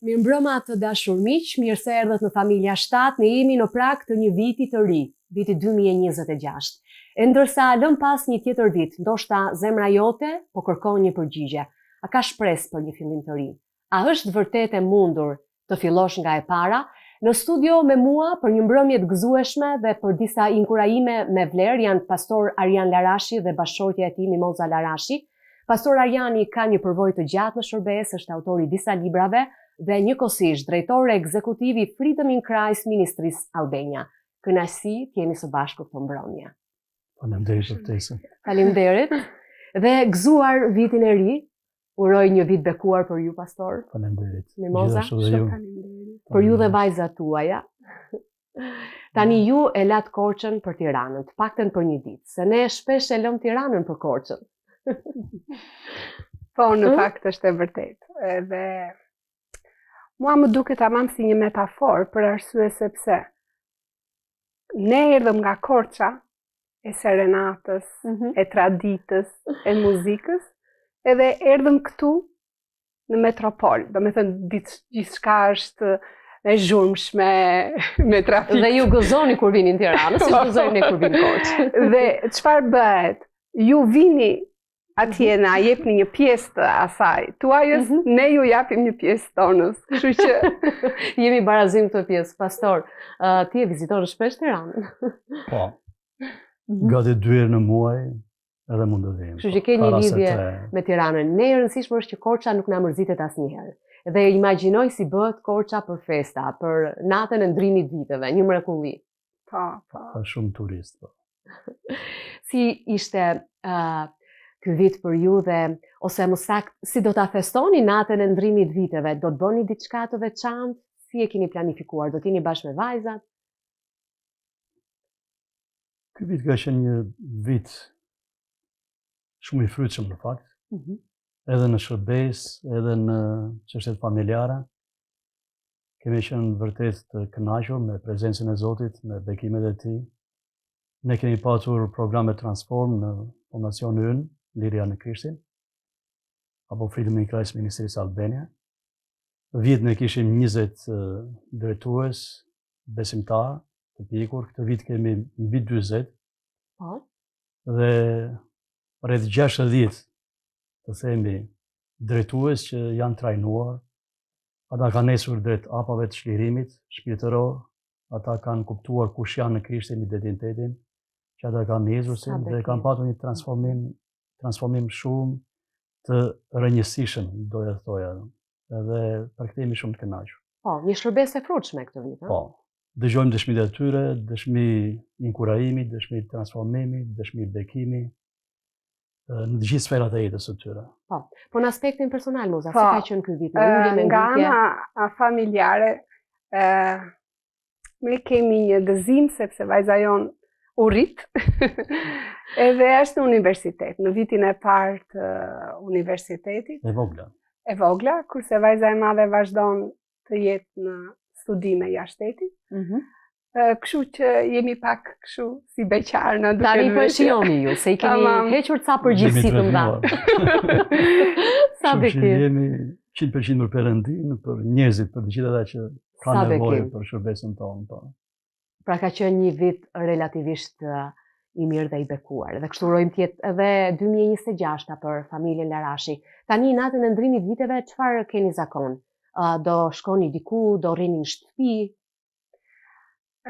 Mirëmbrëma të dashur miq, mirë se erdhët në Familja 7, ne jemi në prag të një viti të ri, viti 2026. E ndërsa lëm pas një tjetër vit, ndoshta zemra jote po kërkon një përgjigje. A ka shpresë për një fillim të ri? A është vërtet e mundur të fillosh nga e para? Në studio me mua për një mbrëmje të gëzueshme dhe për disa inkurajime me vlerë janë pastor Arjan Larashi dhe bashkëshortja e tij Mimoza Larashi. Pastor Arjani ka një përvojë të gjatë në shërbes, është autor i disa librave dhe njëkohësisht drejtore ekzekutivi Freedom in Christ Ministries Albania. Kënaqësi të jeni së bashku këtë mbrëmje. Faleminderit për ftesën. Faleminderit. Dhe gëzuar vitin e ri. Uroj një vit bekuar për ju, pastor. Faleminderit. Mimoza, Faleminderit. Për ju dhe vajzat tuaja. Tani ju e lat Korçën për Tiranën, të paktën për një ditë, se ne shpesh e lëm Tiranën për Korçën. Po, në fakt është e vërtet. Edhe mua më duket tamam si një metaforë për arsye sepse ne erdhëm nga Korça e serenatës, e traditës, e muzikës, edhe erdhëm këtu në metropol. Do me thënë, gjithçka është e zhurmshme, me trafik. Dhe ju gëzoni kur vini në Tiranë, si gëzojmë ne kur vini në Korçë. Dhe çfarë bëhet? Ju vini atje na jepni një pjesë të asaj. Tuajës, ne ju japim një pjesë tonës. Kështu që jemi barazim këtë pjesë. Pastor, ti e viziton shpesh Tiranën? Po. Gati 2 herë në muaj edhe mund të vim. Kështu që ke një lidhje me Tiranën. Ne e rëndësishme është që Korça nuk na mërzitet asnjëherë. Dhe imagjinoj si bëhet Korça për festa, për natën e ndrimit viteve, një mrekulli. Po. Ka shumë turist. Po. Si ishte ky vit për ju dhe, ose më saktë, si do ta festoni natën e ndrimit viteve? Do të bëni diçka të veçantë? Si e keni planifikuar? Do t'jeni bashkë me vajzat? Ky vit ka qenë një vit shumë i frytshëm në fakt. Edhe në shërbes, edhe në çështjet familjare. Kemi qenë vërtet të kënaqur me prezencën e Zotit, me bekimet e Tij. Ne kemi pasur programe transform në Fondacionin ynë, Liria në Krishtin, apo Freedom in Christ Ministries Albania. Vjet ne kishim 20 drejtues, besimtar, të pjekur. Këtë vit kemi mbi 40. Dhe rreth 60 të themi drejtues që janë trajnuar. Ata kanë nesur drejt hapave të çlirimit shpirtëror, ata kanë kuptuar kush janë në Krishtin, identitetin që ata kanë Jezusin dhe kanë patur një transformim shumë të rënjësishëm, doja të thoja. Edhe për këtë jemi shumë të kënaqur. Po, një shërbes e frutshme këtë vit, Po. Dëgjojmë dëshmitë e tyre, dëshmi inkurajimi, dëshmi transformimi, dëshmi bekimi në të gjithë sferat e jetës së tyre. Po. Po në aspektin personal, Moza, si ka qenë ky vit? Nga ana familjare, ne kemi një gëzim sepse vajza jon u rrit. Edhe është në universitet, në vitin e parë të universitetit. E vogla, kurse vajza e madhe vazhdon të jetë në studime jashtë shtetit. Kështu që jemi pak kështu si beqarna. Tani po e shihoni ju, se i keni hequr ca përgjegjësi të mëdha. Sa bekim. Jemi 100% për Perëndin, për njerëzit, për të gjithë ata që kanë nevojë për shërbesën tonë. Pra ka qenë një vit relativisht i mirë dhe i bekuar. Dhe kështu urojmë të jetë edhe 2026 për familjen Larashi. Tani natën e ndrimit viteve, çfarë keni zakon? Do shkoni diku, do rrini në shtëpi?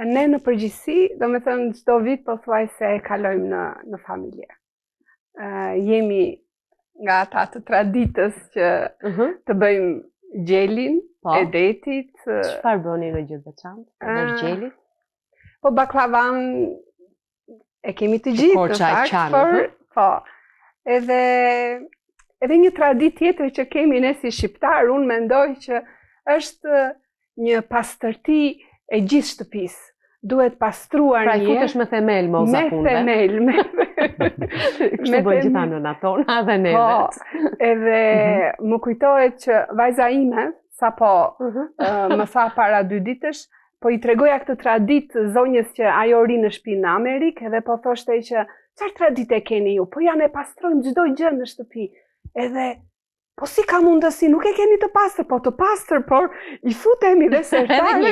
Ne në përgjithësi, do me thënë çdo vit pothuajse e kalojmë në familje. Jemi nga ata të traditës që të bëjmë gjelin e detit. Çfarë bëni në gjë të veçantë? Në gjelit? Po baklavan e kemi të gjithë në fakt, po. Edhe një traditë tjetër që kemi ne si shqiptar, unë mendoj që është një pastërti e gjithë shtëpisë. Duhet pastruar pra, një. Pra futesh me themel, Moza, punëve. Me themel, Kështu bëjnë gjitha nëna tona dhe neve. Po, edhe më kujtohet që vajza ime, sa po më tha para 2 ditësh, po i tregoja këtë traditë zonjës që ajo ri në shtëpi në Amerikë, edhe po thoshte që çfarë traditë keni ju? Po ja ne pastrojmë çdo gjë në shtëpi. Edhe po si ka mundësi, nuk e keni të pastër, po të pastër, por i futemi dhe sertare edhe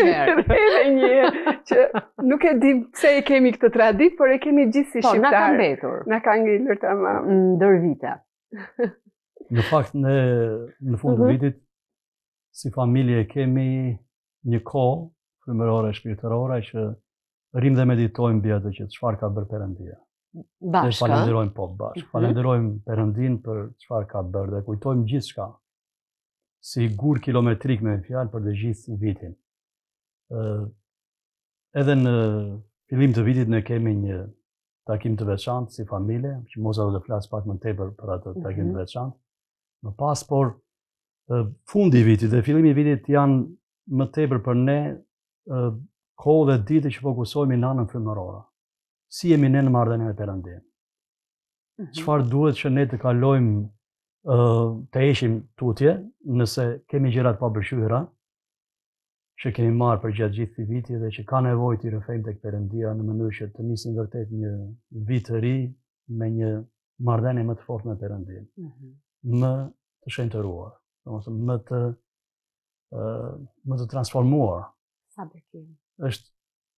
një herë, që nuk e di pse e kemi këtë traditë, por e kemi gjithë si shqiptarë. Po, na ka mbetur. Na ka ngelur tamam. Ndër vite. Në fakt, ne në fund të vitit, si familje kemi një kohë frymërore, shpirtërore, që rrim dhe meditojmë mbi atë që çfarë ka bërë Perëndia. Bashkë. Ne falenderojmë bashkë. Falenderojmë Perëndin për çfarë ka bërë dhe kujtojmë gjithçka. Si gur kilometrik me fjalë për të gjithë vitin. Edhe në fillim të vitit ne kemi një takim të veçantë si familje, që mos do të flas pak më tepër për atë takim të veçantë. Më pas, por fundi i vitit dhe fillimi i vitit janë më tepër për ne kohë dhe ditë që fokusohemi në anën frymërore. Si jemi ne në marrëdhënie me Perëndin? Çfarë duhet që ne të kalojmë të heqim tutje nëse kemi gjëra të papërshtyera që kemi marrë për gjatë gjithë këtij viti dhe që ka nevojë të rrëfejmë tek Perëndia në mënyrë që të nisim vërtet një vit të ri me një marrëdhënie më të fortë me Perëndin. Më të shenjtëruar, domethënë më të transformuar. Sa bekim. Është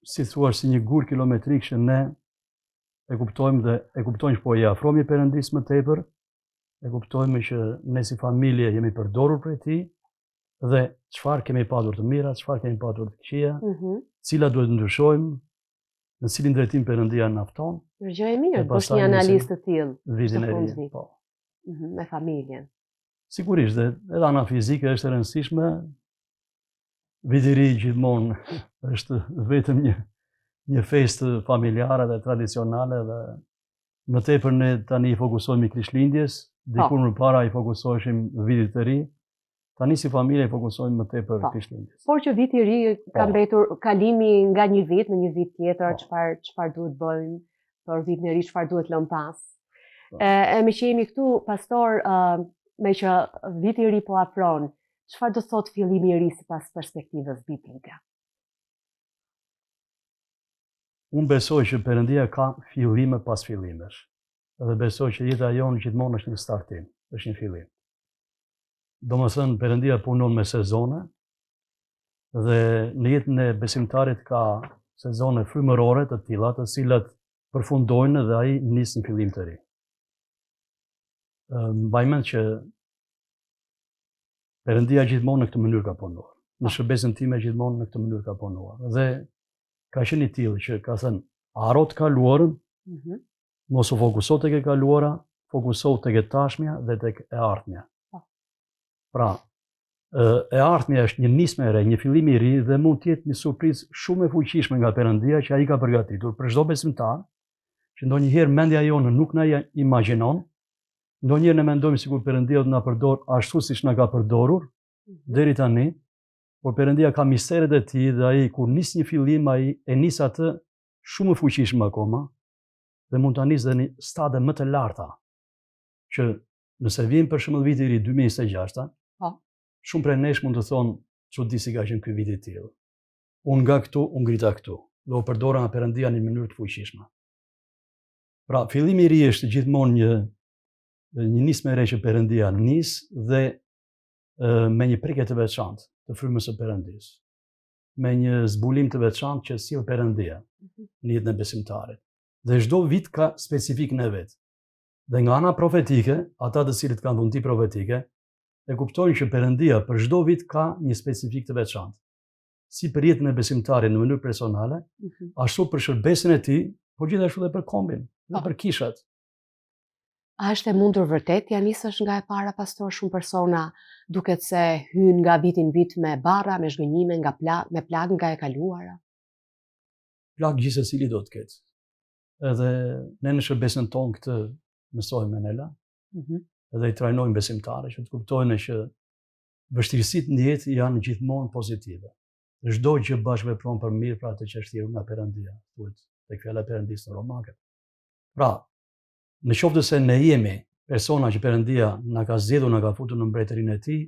si thua si një gur kilometrik që ne e kuptojmë që po i afrohemi Perëndisë më tepër, e kuptojmë që ne si familje jemi përdorur prej tij dhe çfarë kemi patur të mira, çfarë kemi patur të këqija, cilat duhet ndryshojmë, në cilin drejtim Perëndia na fton. Është gjë e mirë, bësh një analizë të tillë vitin e ri. Po. Me familjen. Sigurisht, dhe edhe ana fizike është e rëndësishme. Viti i ri gjithmonë është vetëm një festë familjare dhe tradicionale dhe më tepër ne tani i fokusohemi Krishtlindjes, dikur më para i fokusoheshim vitit të ri, tani si familje i fokusohemi më tepër Krishtlindjes. Por që viti i ri ka mbetur kalimi nga një vit në një vit tjetër, çfarë duhet bëjmë për vitin e ri, çfarë duhet lëmë pas. E me që jemi këtu, pastor, me që viti i ri po afron, çfarë do thot fillimi i ri sipas perspektivës biblike? Unë besoj që Perëndia ka fillime pas fillimesh. Dhe besoj që jeta jonë gjithmonë është një startim, është një fillim. Domethënë Perëndia punon me sezone dhe në jetën e besimtarit ka sezone frymërore të tilla, të cilat përfundojnë dhe ai nis një fillim të ri. Mbaj mend që Perëndia gjithmonë në këtë mënyrë ka punuar. Në shërbesin time gjithmonë në këtë mënyrë ka punuar. Dhe ka qenë i tillë që ka thënë, haro të kaluarën, mos u fokuso tek e kaluara, fokuso tek e tashmja dhe tek e ardhmja. Pra, e ardhmja është një nismë e re, një fillim i ri dhe mund të jetë një surprizë shumë e fuqishme nga Perëndia që ai ka përgatitur për çdo besimtar, që ndonjëherë mendja jonë nuk na imagjinon. Ndonjëherë ne mendojmë sikur Perëndia do na përdor ashtu siç na ka përdorur deri tani, por Perëndia ka misteret e tij dhe ai kur nis një fillim ai e nis atë shumë më fuqishëm akoma dhe mund ta nis në stade më të larta. Që nëse vjen për shembull viti i ri 2026, shumë prej nesh mund të thonë çudi si ka qenë ky vit i tillë. Unë nga këtu, unë ngrita këtu. Dhe u përdora nga Perëndia në mënyrë të fuqishme. Pra, fillimi i ri është gjithmonë një nismë e re që Perëndia nis dhe me një prekje të veçantë të frymës së Perëndisë. Me një zbulim të veçantë që sjell Perëndia në jetën e besimtarit. Dhe çdo vit ka specifikën e vet. Dhe nga ana profetike, ata të cilët kanë dhunti profetike, e kuptojnë që Perëndia për çdo vit ka një specifik të veçantë. Si për jetën e besimtarit në mënyrë personale, ashtu për shërbesin e tij, por gjithashtu edhe për kombin, dhe për kishat. A është e mundur vërtet ja nisësh nga e para, pastor? Shumë persona duket se hyn nga vit në vit me barra, me zhgënjime, me plagë nga e kaluara. Plagë gjithsesi do të ketë. Edhe ne në shërbesin tonë këtë mësojmë Nela, edhe i trajnojmë besimtarë që të kuptojnë që vështirësitë në jetë janë gjithmonë pozitive. Çdo gjë bashkë vepron për mirë për atë që është thirrur nga Perëndia, thuhet tek fjala e Perëndisë në Romakët. Pra, Në qoftë se ne jemi persona që Perëndia na ka zgjedhur, na ka futur në mbretërinë e tij,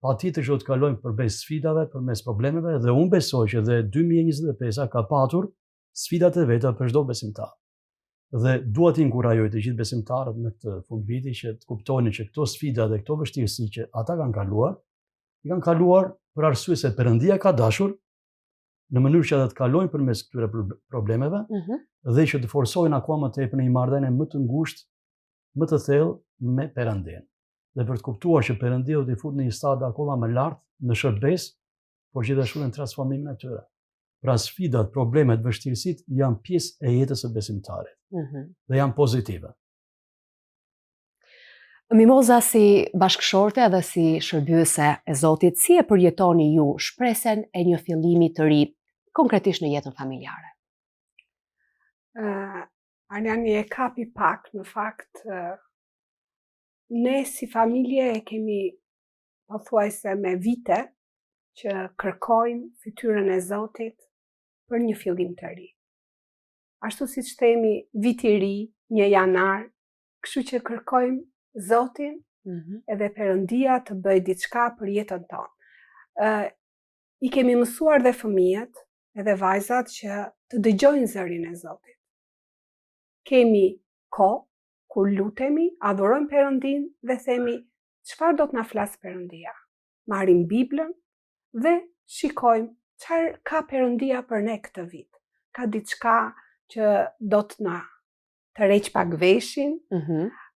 patjetër që do të kalojmë përmes sfidave, përmes problemeve dhe unë besoj që dhe 2025 ka patur sfidat e veta për çdo besimtar. Dhe dua t'i inkurajoj të gjithë besimtarët në këtë fundviti që të kuptojnë që këto sfida dhe këto vështirësi që ata kanë kaluar, i kanë kaluar për arsye se Perëndia ka dashur në mënyrë që ata të kalojnë përmes këtyre problemeve dhe që të forsojnë akoma më tepër në një marrëdhënie më të ngushtë, më të thellë me Perëndin. Dhe për të kuptuar që Perëndia do t'i futë në një stad akoma më lart në shërbes, por gjithashtu në transformimin e tyre. Pra sfidat, problemet, vështirësitë janë pjesë e jetës së besimtarit dhe janë pozitive. Mimoza, si bashkëshorte dhe si shërbyese e Zotit, si e përjetoni ju shpresën e një fillimi të ri, konkretisht në jetën familjare? Arjani e kapi pak, në fakt, ne si familje e kemi pothuajse me vite që kërkojmë fytyrën e Zotit për një fillim të ri. Ashtu si që themi viti ri, 1 janar, kështu që kërkojmë Zotin edhe Perëndia të bëjë diçka për jetën tonë. I kemi mësuar dhe fëmijët edhe vajzat që të dëgjojnë zërin e Zotit. Kemi kohë kur lutemi, adhurojmë Perëndin dhe themi çfarë do të na flas Perëndia. Marrim Biblën dhe shikojmë çfarë ka Perëndia për ne këtë vit. Ka diçka që do të na tërheq pak veshin,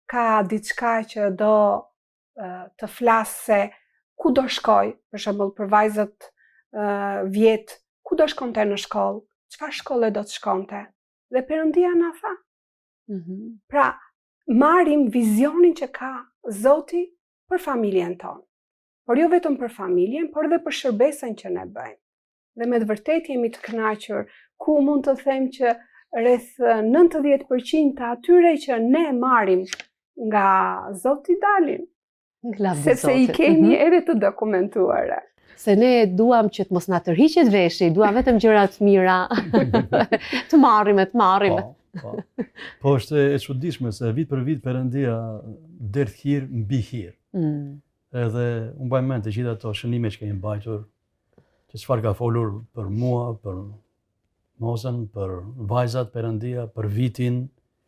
ka diçka që do të flasë se ku do shkoj, për shembull për vajzat vjet, ku do shkonte në shkollë, çfarë shkolle do të shkonte. Dhe Perëndia na tha. Pra, marrim vizionin që ka Zoti për familjen tonë. Por jo vetëm për familjen, por edhe për shërbesën që ne bëjmë. Dhe me të vërtetë jemi të kënaqur, ku mund të them që rreth 90% të atyre që ne marrim nga Zoti dalin. Sepse i kemi edhe të dokumentuara. Se ne duam që të mos na tërhiqet veshi, duam vetëm gjërat mira. Të marrim. Po është e çuditshme se vit për vit Perëndia derdh hir mbi hir. Edhe unë mbaj mend të gjitha ato shënime që kemi mbajtur, që çfarë ka folur për mua, për Mozën, për vajzat Perëndia, për vitin,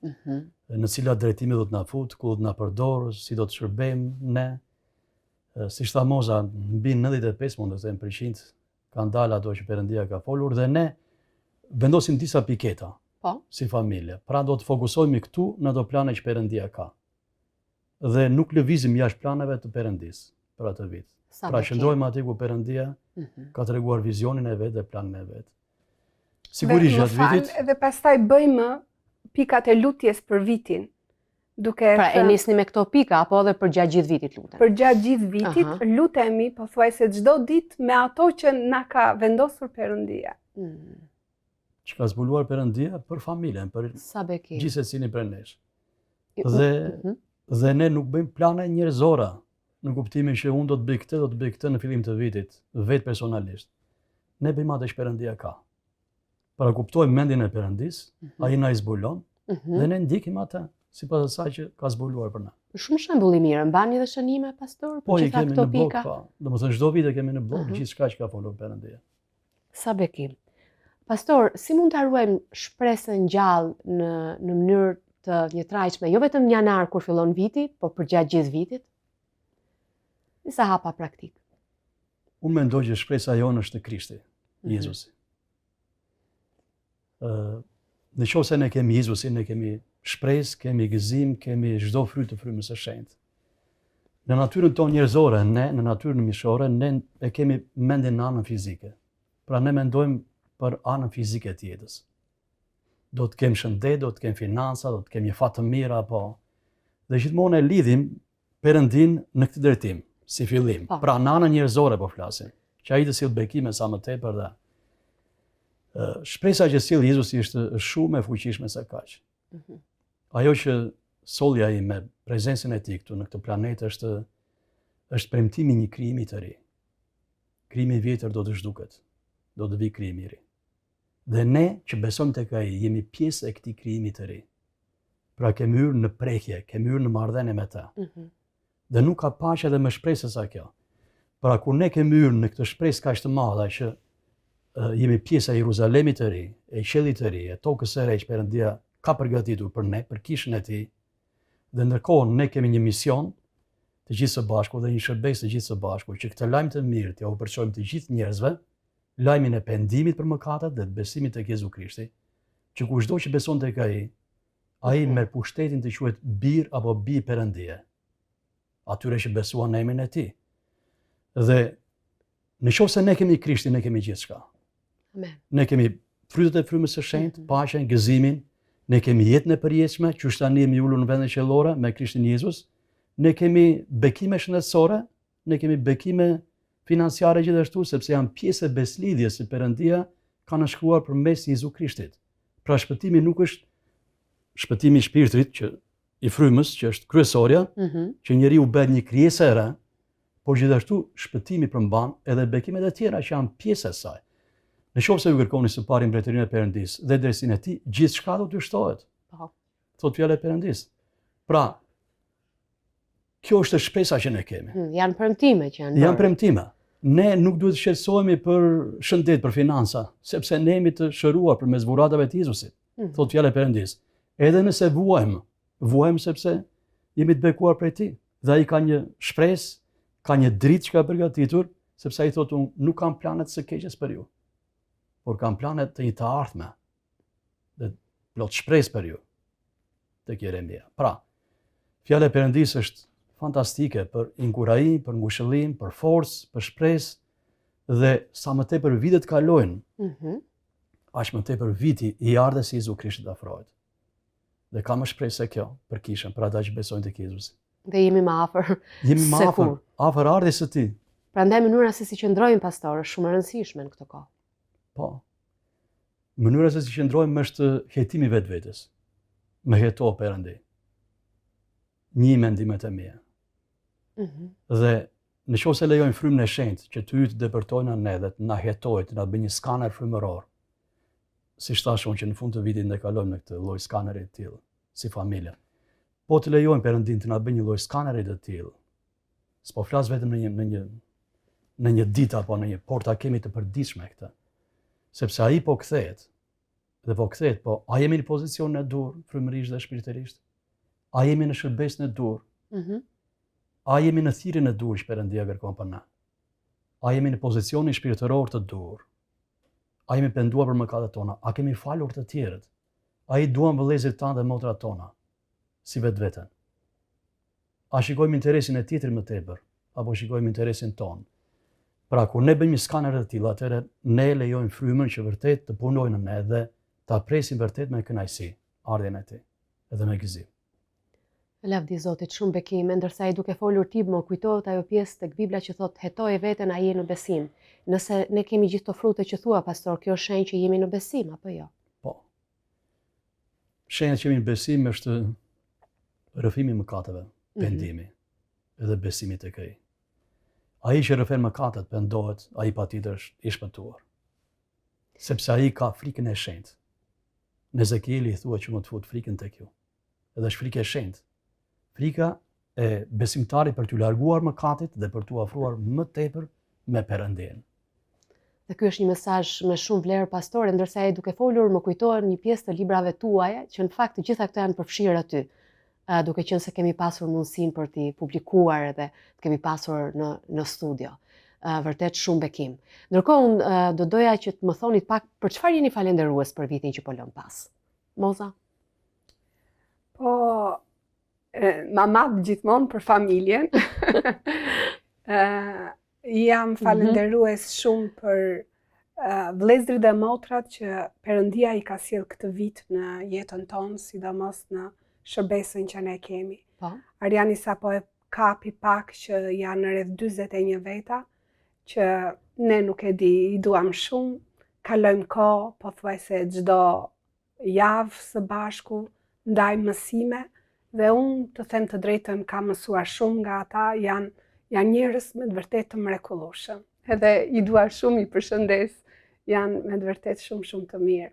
në cilat drejtime do të na fut, ku do të na përdor, si do të shërbejmë ne. Si tha Moza, mbi 95 mund të them %, kanë dalë ato që Perëndia ka folur dhe ne vendosim disa piketa si familje. Pra do të fokusohemi këtu në ato plane që Perëndia ka. Dhe nuk lëvizim jashtë planeve të Perëndisë për atë vit. Pra qëndrojmë aty ku Perëndia ka treguar vizionin e vet dhe planin e vet. Sigurisht gjatë vitit. Edhe pastaj bëjmë pikat e lutjes për vitin. Pra e nisni me këto pika apo edhe për gjatë gjithë vitit lutem? Për gjatë gjithë vitit lutemi pothuajse çdo ditë me ato që na ka vendosur Perëndia. Që ka zbuluar Perëndia për familjen, për gjithsecilin prej nesh. Dhe ne nuk bëjmë plane njerëzore, në kuptimin që unë do të bëj këtë në fillim të vitit, vetë personalisht. Ne bëjmë atë që Perëndia ka. Pra kuptojmë mendjen e Perëndisë, ai na i zbulon dhe ne ndjekim atë sipas asaj që ka zbuluar për ne. Shumë shembull i mirë, mbani dhe shënime pastor për gjitha këto pika. Po, domethënë çdo vit e kemi në blog gjithçka që ka folur Perëndia. Sa bekim. Pastor, si mund ta ruajmë shpresën gjallë në mënyrë të njëtrajtshme, jo vetëm në janar kur fillon viti, por për gjatë gjithë vitit? Disa hapa praktik. Unë mendoj që shpresa jonë është Krishti, Jezusi. Në qoftë se ne kemi Jezusin, ne kemi shpresë, kemi gëzim, kemi çdo fryt të frymës së shenjtë. Në natyrën tonë njerëzore, në natyrën mishore, ne e kemi mendjen në anën fizike. Pra ne mendojmë për anën fizike të jetës. Do të kem shëndet, do të kem financa, do të kem një fat të mirë apo. Dhe gjithmonë e lidhim Perëndin në këtë drejtim, si fillim. Pra në anën njerëzore po flasim, që ai të sill bekime sa më tepër dhe shpresa që sill Jezusi është shumë e fuqishme se kaq. Ajo që solli ai me prezencën e tij këtu në këtë planet është premtimi i një krijimi të ri. Krijimi i vjetër do të zhduket, do të vijë krijimi i ri. Dhe ne që besojmë tek ai jemi pjesë e këtij krijimi të ri. Pra ke hyrë në prekje, ke hyrë në marrëdhënie me të. Dhe nuk ka paqe dhe më shpresë sa kjo. Pra kur ne kemi hyrë në këtë shpresë kaq të madhe që jemi pjesë e Jeruzalemit të ri, e qiellit të ri, e tokës së re që Perëndia ka përgatitur për ne, për kishën e tij, dhe ndërkohë ne kemi një mision të gjithë së bashku dhe një shërbes të gjithë së bashku që këtë lajm të mirë t'ia përçojmë të gjithë njerëzve, lajmin e pendimit për mëkatet dhe të besimit tek Jezu Krishti, që kushdo që beson tek ai merr pushtetin të quhet bir apo bi Perëndie. Atyre që besuan në emrin e tij. Dhe në qoftë se ne kemi Krishtin, ne kemi gjithçka. Amen. Ne kemi frytet e frymës së shenjtë, paqen, gëzimin, ne kemi jetën e përjetshme, që është tani jemi ulur në vendin qiellore me Krishtin Jezus. Ne kemi bekime shëndetësore, ne kemi bekime financiare gjithashtu, sepse janë pjesë e beslidhjes që Perëndia ka nënshkruar përmes Jezu Krishtit. Pra shpëtimi nuk është shpëtimi i shpirtit që i frymës, që është kryesorja, që njeriu bëhet një krijesë e re, por gjithashtu shpëtimi përmban edhe bekimet e tjera që janë pjesë e saj. Në qoftë se ju kërkoni së pari mbretërinë e Perëndisë dhe drejtsinë e tij, gjithçka do t'ju shtohet. Thot fjala e Perëndisë. Pra, kjo është shpresa që ne kemi. Janë premtime që janë. Janë premtime. Ne nuk duhet të shqetësohemi për shëndet, për financa, sepse ne jemi të shëruar përmes dhuratave të Jezusit. Thot fjala e Perëndisë. Edhe nëse vuajmë sepse jemi të bekuar prej tij. Dhe ai ka një shpresë, ka një dritë që ka përgatitur, sepse ai thotë unë nuk kam planet së keqes për ju, por kam planet të një të ardhme dhe plot shpresë për ju, tek Jeremia. Pra, fjala e Perëndisë është fantastike për inkurajim, për ngushëllim, për forcë, për shpresë, dhe sa më tepër vitet kalojnë, aq më tepër viti i ardhes Jezu Krishtit afrohet. Dhe ka më shpresë se kjo për kishën, për ata që besojnë tek Jezusi. Dhe jemi më afër. Jemi më afër ardhjes së tij. Prandaj mënyra se si qëndrojmë pastor është shumë e rëndësishme në këtë kohë. Po. Mënyra se si qëndrojmë është hetimi vetvetes. Më heto Perëndi. Një mendimet e mia. Dhe në qoftë se lejojmë frymën e shenjtë që ty të depërtojnë ne dhe të na hetojë, të na bëjë një skaner frymëror. Siç thash unë që në fund të vitit ne kalojmë në këtë lloj skaneri të tillë, si familje. Po të lejojmë Perëndin të na bëjë një lloj skaneri të tillë. S'po flas vetëm në një ditë apo në një porta kemi të përditshme këtë. Sepse ai po kthehet. Dhe po kthehet, po a jemi në pozicion në dur, frymërisht dhe shpirtërisht? A jemi në shërbesën e dur? A jemi në thirrjen e dur që Perëndia kërkon për na? A jemi në pozicionin shpirtëror të dur? A jemi penduar për mëkatet tona? A kemi falur të tjerët? A i duam vëllezërit tanë dhe motrat tona, si vetveten? A shikojmë interesin e tjetrit më tepër, apo shikojmë interesin ton? Pra, kur ne bëjmë skaner të tilla, atëherë ne lejojmë frymën që vërtet të punojnë në ne dhe ta presim vërtet me kënaqësi ardhjen e tij, edhe me gëzim. Lavdi Zotit, shumë bekime, ndërsa ai duke folur ti më kujtohet ajo pjesë tek Bibla që thotë hetoje veten a je në besim. Nëse ne kemi gjithë të frute që thua pastor, kjo është shenjë që jemi në besim apo jo? Po. Shenja që jemi në besim është rrëfimi i mëkateve, pendimi, edhe besimi tek ai. Ai që rrëfen mëkatet pendohet, ai patjetër është i shpëtuar. Sepse ai ka frikën e shenjtë. Në Ezekieli i thua që më të fut frikën tek ju. Edhe është frikë e shenjtë. Frika e besimtarit për t'u larguar mëkatit dhe për t'u afruar më tepër me Perëndin. Dhe ky është një mesazh me shumë vlerë pastore, ndërsa ai duke folur më kujtohet një pjesë të librave tuaja, që në fakt të gjitha këto janë përfshirë aty. Duke qenë se kemi pasur mundësinë për t'i publikuar edhe të kemi pasur në studio. Vërtet shumë bekim. Ndërkohë unë do doja që të më thoni pak për çfarë jeni falendërues për vitin që po lëm pas. Moza? Po, mama gjithmonë për familjen. Jam falendërues shumë për vëllezërit dhe motrat që Perëndia i ka sjell këtë vit në jetën tonë, sidomos në shërbesën që ne kemi. Ariani sapo e kapi pak që janë rreth 41 veta, që ne nuk e di, i duam shumë, kalojmë kohë, pothuajse çdo javë së bashku, ndajmë mësime, dhe unë të them të drejtën kam mësuar shumë nga ata, janë njerëz me të vërtet të mrekullueshëm. Edhe i dua shumë, i përshëndes, janë me të vërtet shumë të mirë.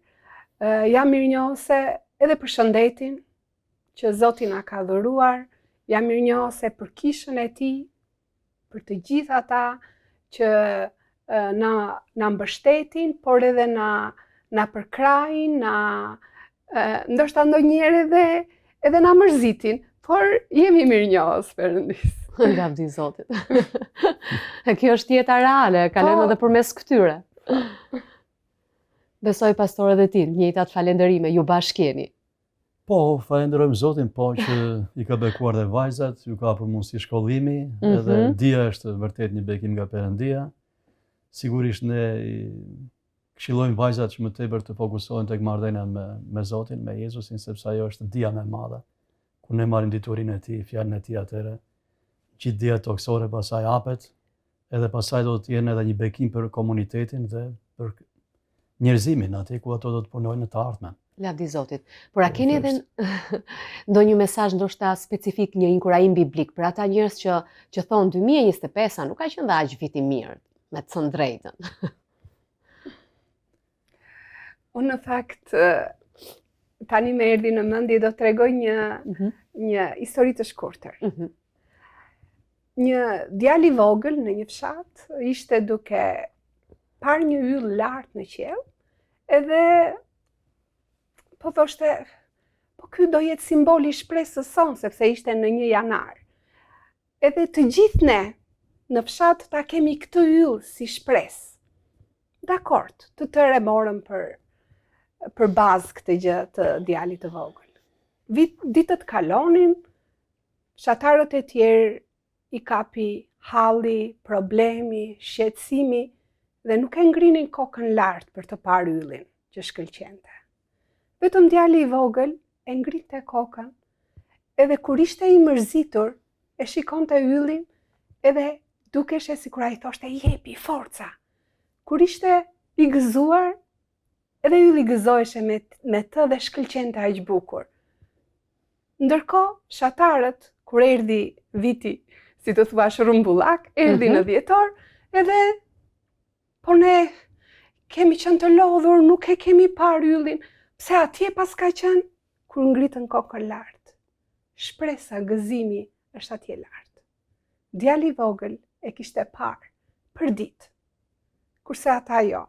Jam mirënjohëse edhe për shëndetin, që Zoti na ka dhuruar, jam mirënjohëse për kishën e tij, për të gjithë ata që na mbështetin, por edhe na përkrahin, ndoshta ndonjëherë edhe na mërzitin, por jemi mirënjohës Perëndis. Lavdi Zotit. Kjo është jeta reale, kalojmë edhe përmes këtyre. Besoj pastore dhe ti, njëjtat falënderime, ju bashkjeni. Po, falenderojmë Zotin, po që i ka bekuar dhe vajzat, ju ka për mundësi shkollimi, edhe dia është vërtet një bekim nga Perëndia. Sigurisht ne këshillojmë vajzat që më tepër të fokusohen tek marrëdhënia me Zotin, me Jezusin, sepse ajo është dia më e madhe. Ku ne marrim diturinë e tij, fjalën e tij atëherë, gjithë dia toksore pasaj hapet, edhe pasaj do të jenë edhe një bekim për komunitetin dhe për njerëzimin aty ku ato do të punojnë në të ardhmen. Lavdi Zotit. Por a keni edhe ndonjë mesazh ndoshta specifik, një inkurajim biblik për ata njerëz që thonë 2025 nuk ka qenë dhe aq vit i mirë, me të thënë drejtën. Unë në fakt tani më erdhi në mendje do t'rregoj një histori të shkurtër. Një djalë i vogël në një fshat ishte duke parë një yll lart në qiell, edhe po thoshte, po ky do jetë simboli i shpresës sonë, sepse ishte në 1 janar. Edhe të gjithë ne në fshat ta kemi këtë yll si shpresë. Dakord, të tërë e morëm për bazë këtë gjë të djalit të vogël. Ditët kalonin, fshatarët e tjerë i kapi halli, problemi, shqetësimi dhe nuk e ngrinin kokën lart për të parë yllin që shkëlqente. Vetëm djali i vogël e ngrinte kokën, edhe kur ishte i mërzitur, e shikonte yllin, edhe dukeshe sikur ai thoshte jepi forca. Kur ishte i gëzuar, edhe ylli gëzoheshe me të dhe shkëlqente aq bukur. Ndërkohë, fshatarët, kur erdhi viti, si të thuash rrumbullak, erdhi në dhjetor, edhe po ne kemi qenë të lodhur, nuk e kemi parë yllin. Pse atje pas ka qenë, kur ngritën kokën lart. Shpresa, gëzimi është atje lart. Djali i vogël e kishte parë për ditë, kurse ata jo.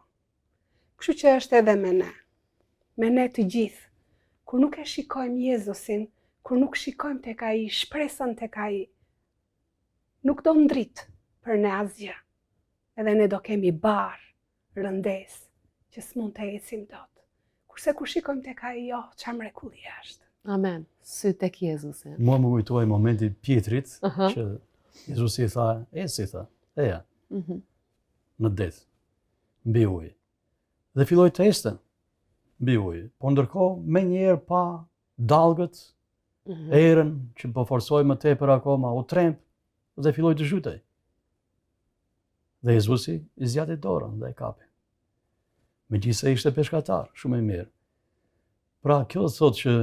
Kështu që është edhe me ne të gjithë, kur nuk e shikojmë Jezusin, kur nuk shikojmë tek ai, shpresën tek ai, nuk do ndrit për ne asgjë. Edhe ne do kemi barë, rëndes, që s'mund të ecim dot. Kurse kur shikojmë tek ai, jo, çfarë mrekulli është. Amen. Sy tek Jezusi. Mua më kujtoi momenti Pjetrit, që Jezusi i tha, eci tha, eja, në det, mbi ujë. Dhe filloi të ecte mbi ujë. Po ndërkohë, menjëherë pa dallgët, erën që po forsoi më tepër akoma, u tremb dhe filloi të zhytej. Dhe Jezusi i zgjati dorën dhe e kapi. Megjithëse ishte peshkatar, shumë i mirë. Pra, kjo thotë që,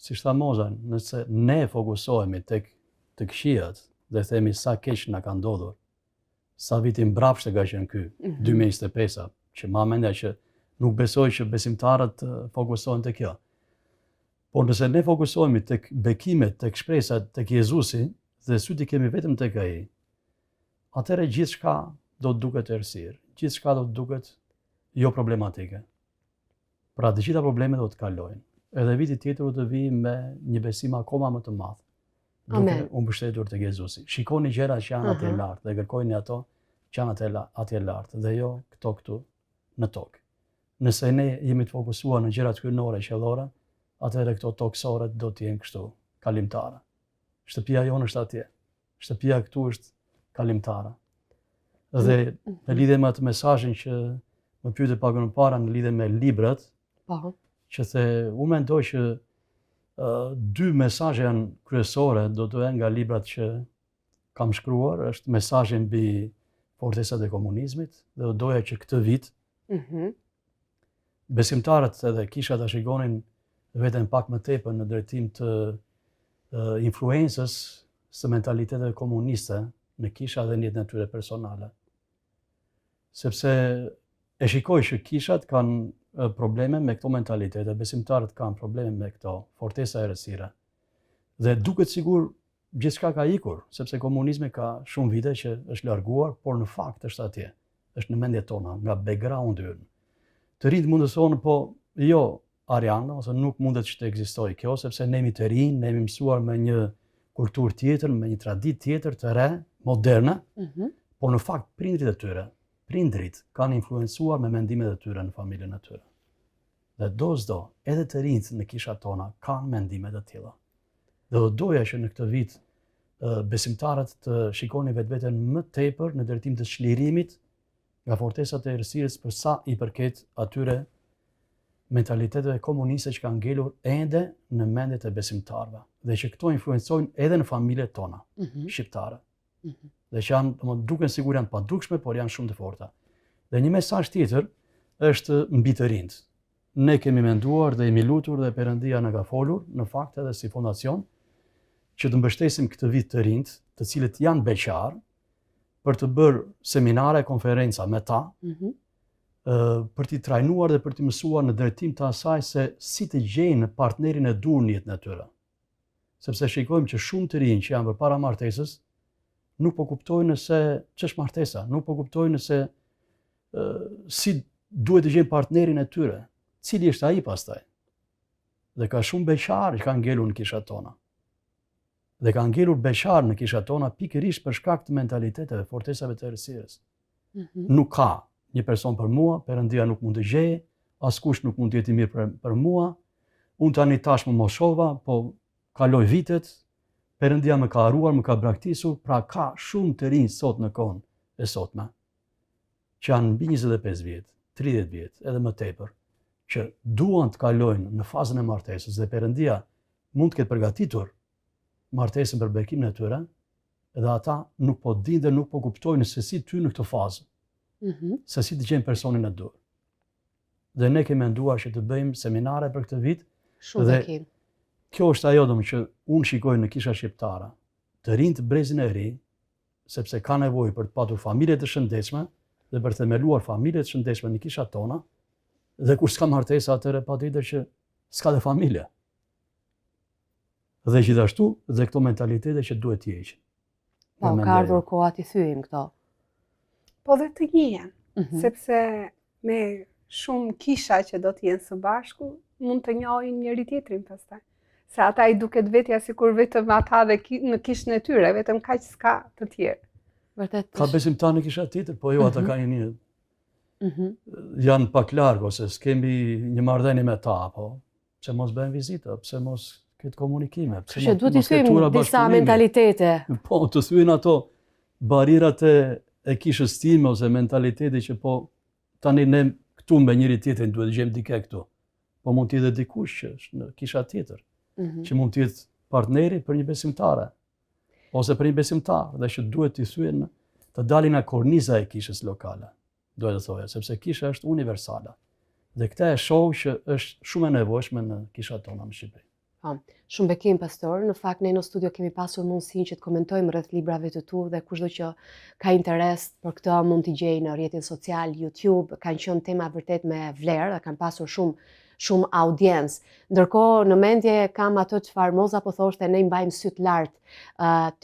si tha Moza, nëse ne fokusohemi tek të këqijat dhe themi sa keq na ka ndodhur, sa viti mbrapsht e ka qenë ky, 2025, që ma mendja që nuk besoj që besimtarët fokusohen tek kjo. Por nëse ne fokusohemi tek bekimet, tek shpresat, tek Jezusi, dhe syti kemi vetëm tek ai, atëherë gjithçka do të duket errësirë, gjithçka do të duket jo problematike. Pra të gjitha problemet do të kalojnë. Edhe viti tjetër do të vijë me një besim akoma më të madh. Duke u mbështetur tek Jezusi. Shikoni gjërat që janë atje lart dhe kërkojeni ato që janë atje lart dhe jo këtu në tokë. Nëse ne jemi të fokusuar në gjërat hyjnore, qellore, atëherë këto toksore do të jenë kështu, kalimtare. Shtëpia jonë është atje. Shtëpia këtu është kalimtare. Dhe në lidhje me atë mesazhin që më pyete pak më parë në lidhje me librat, që unë mendoj që 2 mesazhe janë kryesore, do të jenë nga librat që kam shkruar, është mesazhi mbi fortesat e komunizmit, dhe do doja që këtë vit besimtarët edhe kisha ta shikonin veten pak më tepër në drejtim të influencës së mentalitetit komuniste në kisha dhe në jetën e tyre personale. Sepse e shikoj që kishat kanë probleme me këto mentalitete, besimtarët kanë probleme me këto, fortesa e errësira. Dhe duket sigur gjithçka ka ikur, sepse komunizmi ka shumë vite që është larguar, por në fakt është atje, është në mendjet tona, nga background-i ynë. Të rinjt mund të thonë, po jo Ariana, ose nuk mundet që të ekzistojë kjo, sepse ne jemi të rinj, ne jemi mësuar me një kulturë tjetër, me një traditë tjetër të re, moderne, por në fakt prindrit e tyre, prindrit kanë influencuar me mendimet e tyre në familjen e tyre. Dhe do s'do, edhe të rinjt në kishat tona kanë mendimet e tilla. Dhe do doja që në këtë vit besimtarët të shikoni vetveten më tepër në drejtim të çlirimit nga fortesat e errësirës për sa i përket atyre mentaliteteve komuniste që kanë ngelur ende në mendjet e besimtarëve dhe që këto influencojnë edhe në familjet tona shqiptare. Dhe që janë, duken sigur janë padukshme, por janë shumë të forta. Dhe një mesazh tjetër është mbi të rinjt. Ne kemi menduar dhe jemi lutur dhe Perëndia na ka folur, në fakt edhe si fondacion, që të mbështesim këtë vit të rinjt, të cilët janë beqar, për të bërë seminare, konferenca me ta, për t'i trajnuar dhe për t'i mësuar në drejtim të asaj se si të gjejnë partnerin e dur në jetën e tyre. Sepse shikojmë që shumë të rinj që janë përpara martesës nuk po kuptojnë se ç'është martesa, nuk po kuptojnë se si duhet të gjejnë partnerin e tyre, cili është ai pastaj. Dhe ka shumë beqar që kanë ngelur në kishat tona. Dhe kanë ngelur beqar në kishat tona pikërisht për shkak të mentaliteteve, fortesave të errësirës. Nuk ka një person për mua, Perëndia nuk mund të gjejë, askush nuk mund të jetë i mirë për mua. Unë tani tash më moshova, po kaloj vitet, Perëndia më ka harruar, më ka braktisur, pra ka shumë të rinj sot në kohën e sotme, që janë mbi 25 vjet, 30 vjet, edhe më tepër, që duan të kalojnë në fazën e martesës dhe Perëndia mund të ketë përgatitur martesën për bekimin e tyre, edhe ata nuk po dinë dhe nuk po kuptojnë se si ty në këtë fazë, se si të gjejnë personin e dur. Dhe ne kemi menduar që të bëjmë seminare për këtë vit, dhe kjo është ajo që unë shikoj në kisha shqiptare, të rinj të brezin e ri, sepse ka nevojë për të patur familje të shëndetshme dhe për të themeluar familje të shëndetshme në kishat tona, dhe kur s'ka martesa atëre patjetër që s'ka dhe familje. Dhe gjithashtu dhe këto mentalitete që duhet të heqin. Po, ka ardhur koha t'i thyejmë këto. Po dhe të njihen, sepse me shumë kisha që do t'jenë së bashku, mund të njohin njëri tjetrin pastaj. Se ata i duket vetja sikur vetëm ata dhe në kishën e tyre, vetëm kaq s'ka të tjerë. Vërtet. Ka besimtar në kisha tjetër, po jo ata kanë një janë pak larg ose s'kemi një marrëdhënie me ta, po pse mos bëjmë vizita, pse mos këtë komunikime. Që duhet të thyejmë disa mentalitete. Po, të thyen ato barirat e kishës time ose mentaliteti që po tani ne këtu me njëri tjetrin duhet të gjejmë dikë këtu. Po mund të jetë dikush që është në kisha tjetër, që mund të jetë partneri për një besimtare ose për një besimtar dhe që duhet t'i thyen të dalin nga korniza e kishës lokale. Duhet të thoja, sepse kisha është universale. Dhe këta e shoh që është shumë e nevojshme në kishat tona në Shqipëri. Shumë bekim, pastor. Në fakt, ne në studio kemi pasur mundësinë që të komentojmë rreth librave të tu dhe kushdo që ka interes për këtë mund t'i gjejë në rrjetin social, YouTube, kanë qenë tema vërtet me vlerë, kanë pasur shumë audiencë. Ndërkohë, në mendje kam ato çfarë Moza po thoshte, ne mbajmë syt lart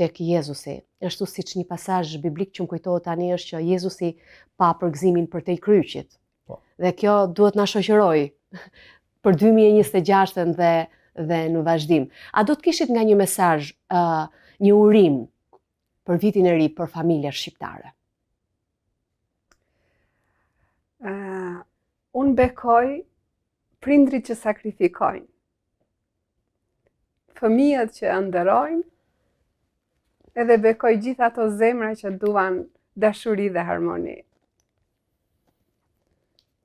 tek Jezusi. Ashtu siç një pasazh biblik që më kujtohet tani është që Jezusi pa përgëzimin për te kryqit. Dhe kjo duhet na shoqëroj për 2026 dhe në vazhdim. A do të kishit nga një mesazh, një urim për vitin e ri për familjet shqiptare? Unë bekoj prindrit që sakrifikojnë, fëmijët që ëndërrojnë, edhe bekoj gjithë ato zemra që duan dashuri dhe harmoni.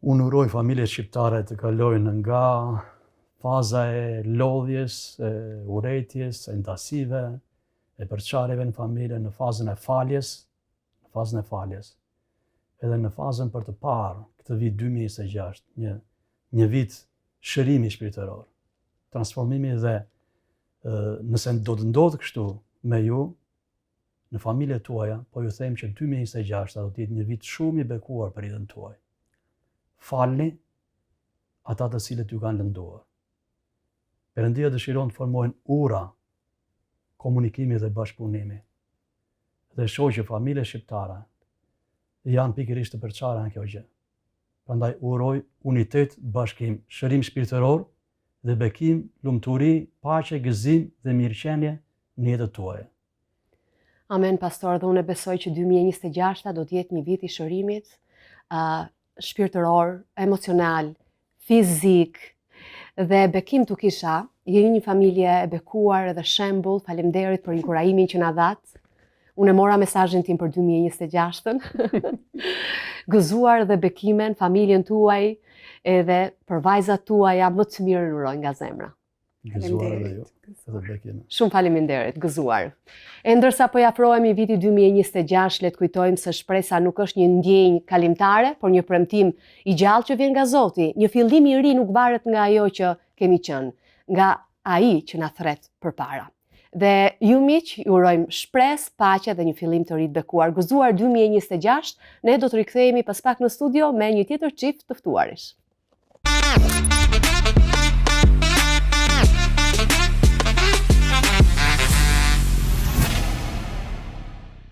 Unë uroj familjet shqiptare të kalojnë nga faza e lodhjes, e urrejtjes, e ndasive, e përçarjeve në familje, në fazën e faljes, edhe në fazën për të parë këtë vit 2026, një vit shërimi shpirtëror, transformimi dhe nëse do të ndodhë kështu me ju, në familjet tuaja, po ju them që 2026 do të jetë një vit shumë i bekuar për jetën tuaj. Falni ata të cilët ju kanë lënduar. Perëndia dëshiron të formojnë ura komunikimi dhe bashkëpunimi. Dhe shoh që familje shqiptare janë pikërisht të përçara në kjo gjë. Prandaj uroj unitet, bashkim, shërim shpirtëror dhe bekim, lumturi, paqe, gëzim dhe mirëqenie në jetën tuaja. Amen, pastor, dhe unë besoj që 2026 do të jetë një vit i shërimit shpirtëror, emocional, fizik dhe bekim të kisha. Jeni një familje e bekuar dhe shembull. Faleminderit për inkurajimin që na dhat. Unë e mora mesazhin tim për 2026-ën. Gëzuar dhe bekimen, familjen tuaj edhe për vajzat tuaja më të mirë uroj nga zemra. Gëzuar edhe ju, edhe bekimin. Shumë faleminderit, gëzuar. E ndërsa po afrohemi viti 2026, le të kujtojmë se shpresa nuk është një ndjenjë kalimtare, por një premtim i gjallë që vjen nga Zoti. Një fillim i ri nuk varet nga ajo që kemi qenë, nga ai që na thret përpara. Dhe ju miq, ju urojmë shpresë, paqe dhe një fillim të ri të bekuar. Gëzuar 2026, ne do të rikthehemi pas pak në studio me një tjetër çift të ftuarish.